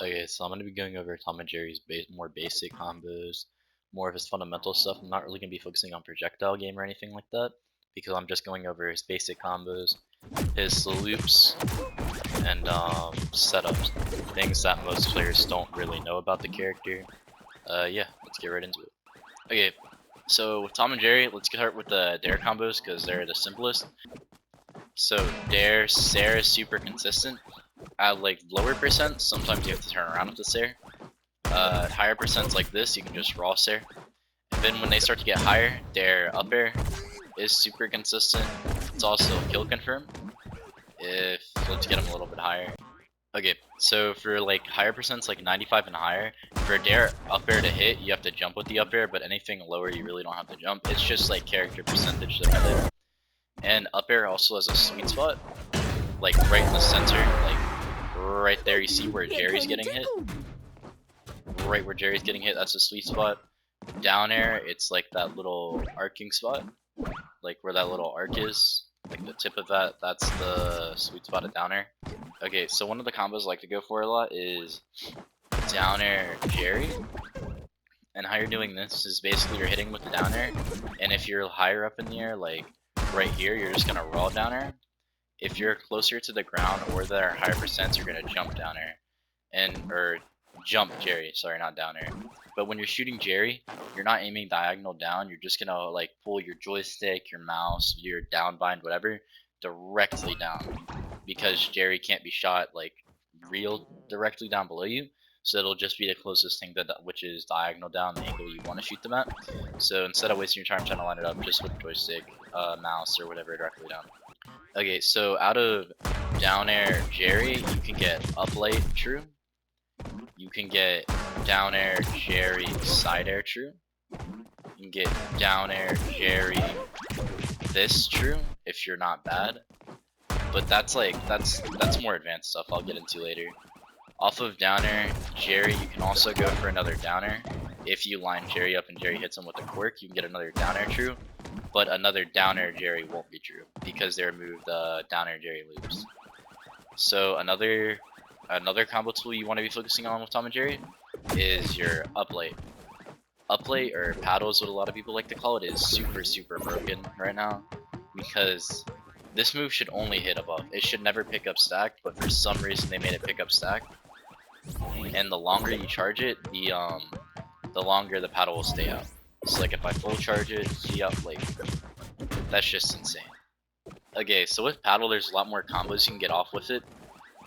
Okay, so I'm going to be going over Tom and Jerry's more basic combos, more of his fundamental stuff. I'm not really going to be focusing on projectile game or anything like that, because I'm just going over his basic combos, his loops, and setups, things that most players don't really know about the character. Yeah, let's get right into it. Okay, so with Tom and Jerry, let's start with the dare combos because they're the simplest. So dare, Sarah is super consistent. At like lower percent, sometimes you have to turn around with the Sarah. Higher percents like this, you can just raw Sarah. And then when they start to get higher, their up air is super consistent. It's also kill confirm. If let's get them a little bit higher. Okay, so for like higher percents, like 95 and higher, for dare up air to hit, you have to jump with the up air, but anything lower, you really don't have to jump. It's just like character percentage dependent. And up air also has a sweet spot, like right in the center, like right there. You see where Jerry's getting hit? Right where Jerry's getting hit, that's a sweet spot. Down air, it's like that little arcing spot, like where that little arc is, like the tip of that, that's the sweet spot of down air. Okay, so one of the combos I like to go for a lot is down air Jerry. And how you're doing this is basically you're hitting with the down air, and if you're higher up in the air, like right here, you're just gonna raw down air. If you're closer to the ground or there are higher percents, you're gonna jump down air. Or jump Jerry, sorry, not down air. But when you're shooting Jerry, you're not aiming diagonal down, you're just gonna like pull your joystick, your mouse, your down bind, whatever, directly down. Because Jerry can't be shot like real directly down below you. So it'll just be the closest thing that which is diagonal down the angle you want to shoot them at. So instead of wasting your time trying to line it up just with joystick, mouse, or whatever directly down. Okay, so out of down air Jerry, you can get up light true. You can get down air Jerry side air true. You can get down air Jerry this true if you're not bad. But that's more advanced stuff I'll get into later. Off of down air Jerry, you can also go for another down air. If you line Jerry up and Jerry hits him with a quirk, you can get another down air true. But another down air Jerry won't be true because they removed the down air Jerry loops. So another combo tool you want to be focusing on with Tom and Jerry is your up light. Up light, or paddle is what a lot of people like to call it, is super broken right now because this move should only hit above. It should never pick up stack, but for some reason they made it pick up stack. And the longer you charge it, the longer the paddle will stay out. So like if I full charge it, see up, like that's just insane. Okay, so with paddle, there's a lot more combos you can get off with it.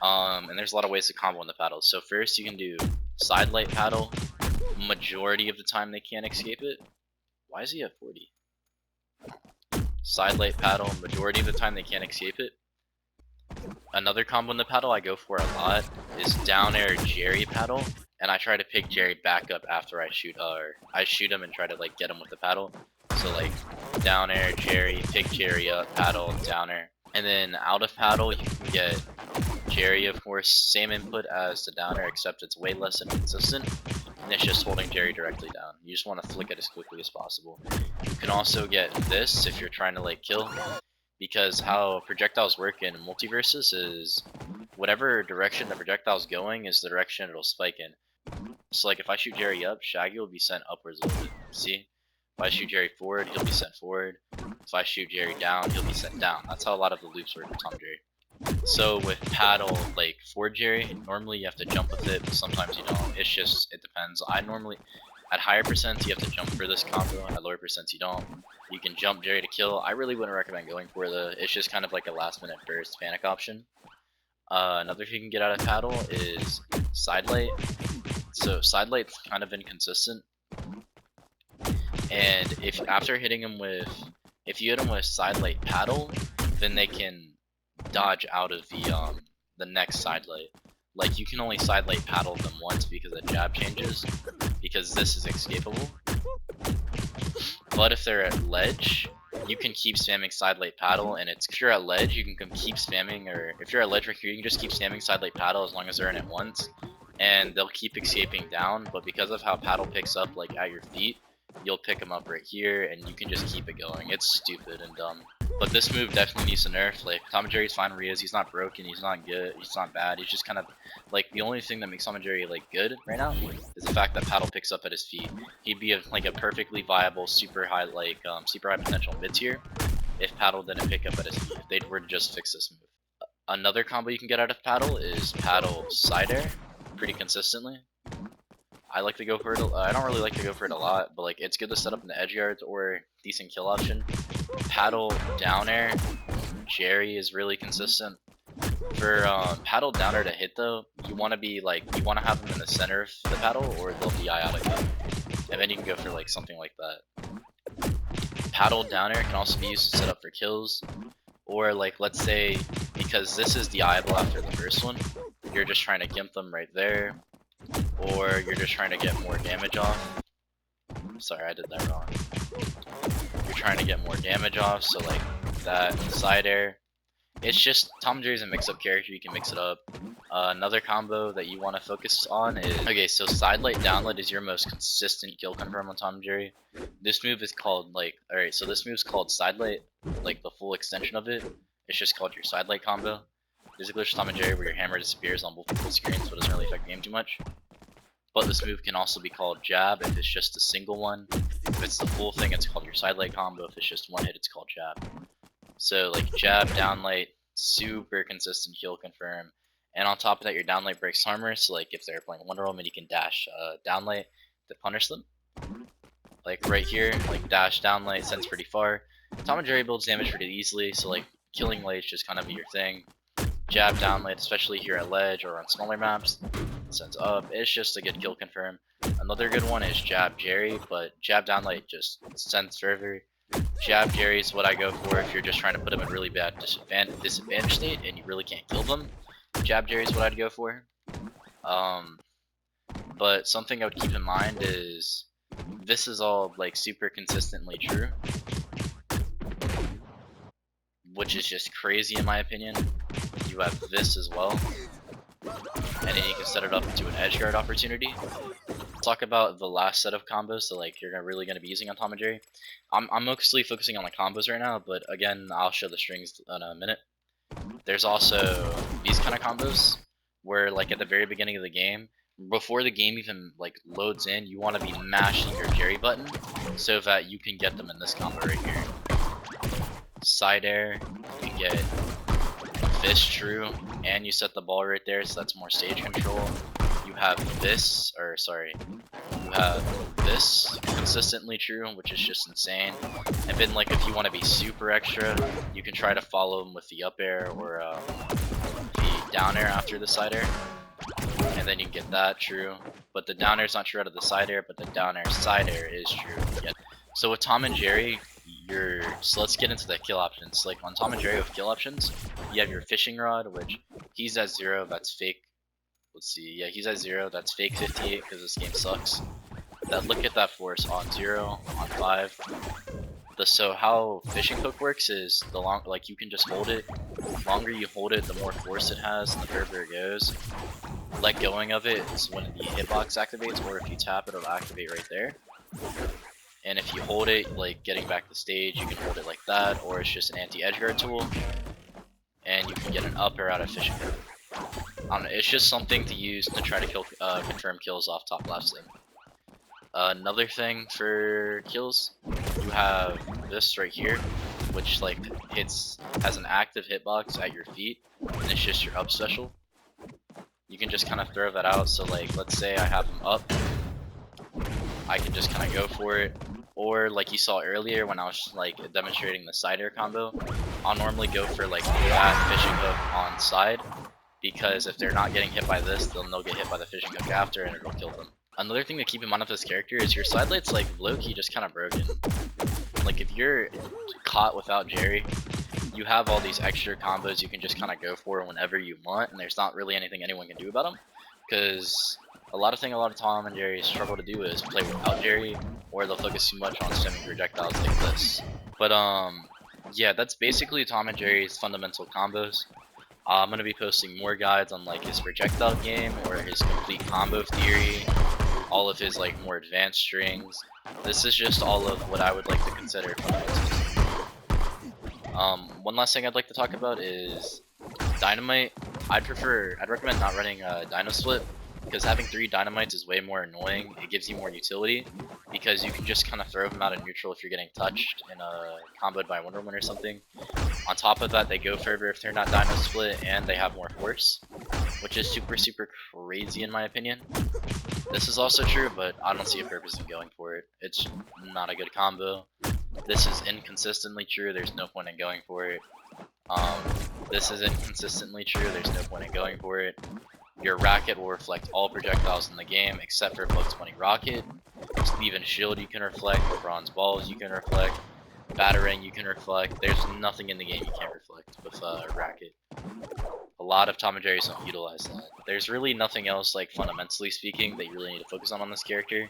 And there's a lot of ways to combo in the paddle. So first you can do side light paddle. Majority of the time they can't escape it. Why is he at 40? Side light paddle, majority of the time they can't escape it. Another combo in the paddle I go for a lot is down air Jerry paddle, and I try to pick Jerry back up after I shoot him and try to like get him with the paddle. So like down air Jerry, pick Jerry up, paddle, down air. And then out of paddle you can get Jerry, of course, same input as the down air, except it's way less inconsistent, and it's just holding Jerry directly down. You just want to flick it as quickly as possible. You can also get this if you're trying to like kill, because how projectiles work in MultiVersus is whatever direction the projectile's going is the direction it'll spike in. So like if I shoot Jerry up, Shaggy will be sent upwards a little bit. See? If I shoot Jerry forward, he'll be sent forward. If I shoot Jerry down, he'll be sent down. That's how a lot of the loops work with Tom Jerry. So with paddle, like for Jerry, normally you have to jump with it, but sometimes you don't. It depends. I normally, at higher percents, you have to jump for this combo. At lower percents, you don't. You can jump Jerry to kill. I really wouldn't recommend going for it's just kind of like a last minute burst panic option. Another thing you can get out of paddle is side light. So side light's kind of inconsistent. And if you hit him with side light paddle, then they can dodge out of the next side light. Like you can only side light paddle them once because the jab changes, because this is escapable. But if they're at ledge, you can keep spamming side light paddle, and if you're at ledge, you can keep spamming, or if you're at ledge right here, you can just keep spamming side light paddle as long as they're in it once, and they'll keep escaping down. But because of how paddle picks up like at your feet, you'll pick them up right here, and you can just keep it going. It's stupid and dumb. But this move definitely needs to nerf. Like, Tom and Jerry's fine where he is. He's not broken. He's not good. He's not bad. He's just kind of like the only thing that makes Tom and Jerry like good right now is the fact that Paddle picks up at his feet. He'd be like a perfectly viable, super high potential mid tier if Paddle didn't pick up at his feet. If they were to just fix this move. Another combo you can get out of Paddle is Paddle side air, pretty consistently. I like to go for it. I don't really like to go for it a lot, but like it's good to set up in the edge guards or decent kill option. Paddle down air, Jerry is really consistent. For paddle down air to hit though, you want to have them in the center of the paddle, or they'll DI out of that, and then you can go for like something like that. Paddle down air can also be used to set up for kills, or like let's say because this is DIable after the first one, you're just trying to gimp them right there, or you're just trying to get more damage off. Sorry, I did that wrong. You're trying to get more damage off, so like that side air. It's just Tom and Jerry's a mix-up character. You can mix it up. Another combo that you want to focus on is so side light down light is your most consistent kill confirm on Tom and Jerry. This move is called this move is called side light, like the full extension of it. It's just called your side light combo. There's a glitch Tom and Jerry where your hammer disappears on both people's screens, so it doesn't really affect the game too much. But this move can also be called jab if it's just a single one. If it's the full thing, it's called your side light combo. If it's just one hit, it's called jab. So like jab, downlight, super consistent kill confirm. And on top of that, your downlight breaks armor, so like if they're playing Wonder Woman, you can dash downlight to punish them. Like right here, like dash downlight sends pretty far. Tom and Jerry builds damage pretty easily, so like killing light just kind of be your thing. Jab downlight, especially here at ledge or on smaller maps, sends up. It's just a good kill confirm. Another good one is jab Jerry, but jab downlight just sends further. Jab Jerry is what I go for if you're just trying to put them in really bad disadvantage state and you really can't kill them. Jab Jerry is what I'd go for. But something I would keep in mind is this is all like super consistently true, which is just crazy in my opinion. You have this as well, and then you can set it up into an edge guard opportunity. Talk about the last set of combos that like you're really going to be using on Tom and Jerry. I'm mostly focusing on the combos right now, but again, I'll show the strings in a minute. There's also these kind of combos where like at the very beginning of the game, before the game even like loads in, you want to be mashing your Jerry button so that you can get them in this combo right here. Side air, you can get fist true, and you set the ball right there, so that's more stage control. You have this, you have this consistently true, which is just insane. And then like if you want to be super extra, you can try to follow them with the up air or the down air after the side air, and then you can get that true. But the down air is not true out of the side air, but the down air side air is true. Yeah. So with Tom and Jerry, so let's get into the kill options. Like on Tom and Jerry with kill options, you have your fishing rod, which he's at 0, that's fake. Let's see, yeah, he's at 0, that's fake 58 because this game sucks. Look at that force on 0, on 5. So how fishing hook works is you can just hold it. The longer you hold it, the more force it has and the further it goes. Let going of it is when the hitbox activates, or if you tap it, it'll activate right there. And if you hold it, like getting back to stage, you can hold it like that, or it's just an anti-edge guard tool, and you can get an up or out of fishing hook. I don't know, it's just something to use to try to confirm kills off top left side. Another thing for kills, you have this right here, which like has an active hitbox at your feet, and it's just your up special. You can just kind of throw that out. So like, let's say I have them up, I can just kind of go for it. Or like you saw earlier when I was like demonstrating the side air combo, I'll normally go for like that fishing hook on side, because if they're not getting hit by this, then they'll get hit by the fishing hook after and it'll kill them. Another thing to keep in mind with this character is your side light's like low-key just kind of broken. Like if you're caught without Jerry, you have all these extra combos you can just kind of go for whenever you want, and there's not really anything anyone can do about them. Because a lot of Tom and Jerry struggle to do is play without Jerry, or they'll focus too much on stemming projectiles like this. But yeah, that's basically Tom and Jerry's fundamental combos. I'm gonna be posting more guides on like his projectile game or his complete combo theory, all of his like more advanced strings. This is just all of what I would like to consider fundamentals. One last thing I'd like to talk about is Dynamite. I'd recommend not running Dino Split, because having 3 Dynamites is way more annoying. It gives you more utility, because you can just kind of throw them out of neutral if you're getting touched and comboed by Wonder Woman or something. On top of that, they go further if they're not Dino Split, and they have more force, which is super crazy in my opinion. This is also true, but I don't see a purpose in going for it. It's not a good combo. This is inconsistently true, there's no point in going for it. This is inconsistently true, there's no point in going for it. Your racket will reflect all projectiles in the game except for Bug 20 Rocket. Even Shield you can reflect, Bronze Balls you can reflect, Batarang you can reflect. There's nothing in the game you can't reflect with Racket. A lot of Tom and Jerry's don't utilize that. There's really nothing else, like fundamentally speaking, that you really need to focus on this character,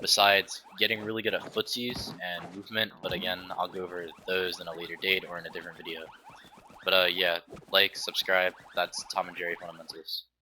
besides getting really good at footsies and movement, but again, I'll go over those in a later date or in a different video. But yeah, like, subscribe, that's Tom and Jerry Fundamentals.